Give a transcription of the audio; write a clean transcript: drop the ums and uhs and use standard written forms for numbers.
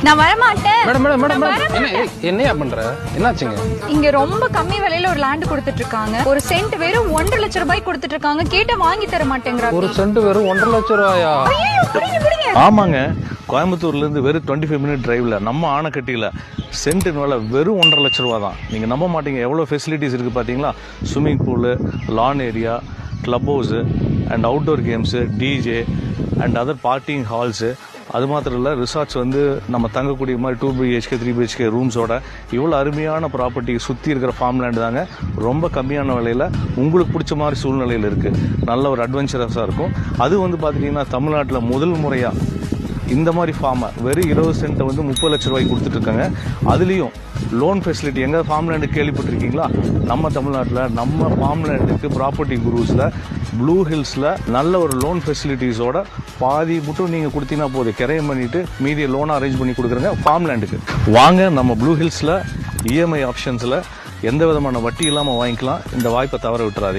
நான் வர மாட்டேன். என்னையா பண்ற? என்னாச்சுங்க? இங்க ரொம்ப கம்மி விலையில ஒரு லேண்ட் கொடுத்துட்டு இருக்காங்க. ஒரு சென்ட் வெறும் 1.5 லட்சம் ரூபாய் கொடுத்துட்டு இருக்காங்க. கேட்ட வாங்கி தர மாட்டேங்கிறாங்க. ஒரு சென்ட் வெறும் 1.5 லட்சம் ரூபாயா? ஆமாங்க, கோயம்புத்தூர்ல இருந்து வெறும் 25 மினிட் டிரைவ்ல நம்ம ஆனைக்கட்டியில சென்ட் விலை வெறும் 1.5 லட்சம் ரூபா தான். நீங்க நம்ப மாட்டீங்க எவ்வளவு ஃபெசிலிட்டிஸ் இருக்கு பாத்தீங்களா. Swimming pool, lawn area, club house and outdoor games, DJ and other partying halls. அது மாத்திரம் இல்லை, ரிசார்ட்ஸ் வந்து நம்ம தங்கக்கூடிய மாதிரி 2 BHK 3 BHK ரூம்ஸோட இவ்வளோ அருமையான ப்ராப்பர்ட்டி சுற்றி இருக்கிற ஃபார்ம் லேண்டு தாங்க. ரொம்ப கம்மியான விலையில் உங்களுக்கு பிடிச்ச மாதிரி சூழ்நிலையில் இருக்குது. நல்ல ஒரு அட்வென்ச்சரஸாக இருக்கும். அது வந்து பார்த்துட்டிங்கன்னா தமிழ்நாட்டில் முதல் முறையாக இந்த மாதிரி ஃபார்மை வெறும் 20 சென்ட்டை வந்து 30 லட்சம் ரூபாய்க்கு கொடுத்துட்டு இருக்காங்க. அதுலேயும் லோன் ஃபெசிலிட்டி. எங்கே ஃபார்ம் லேண்டு கேள்விப்பட்டிருக்கீங்களா? நம்ம தமிழ்நாட்டில் நம்ம ஃபார்ம் லேண்டுக்கு ப்ராப்பர்ட்டி குரூஸில் ப்ளூ ஹில்ஸில் நல்ல ஒரு லோன் ஃபெசிலிட்டிஸோட பாதி மட்டும் நீங்கள் கொடுத்தீங்கன்னா போதும், கிரையம் பண்ணிவிட்டு மீதியை லோனாக அரேஞ்ச் பண்ணி கொடுக்குறங்க ஃபார்ம் லேண்டுக்கு. வாங்க, நம்ம ப்ளூ ஹில்ஸில் இஎம்ஐ ஆப்ஷன்ஸில் எந்த விதமான வட்டி இல்லாமல் வாங்கிக்கலாம். இந்த வாய்ப்பை தவற விட்டுறாதீங்க.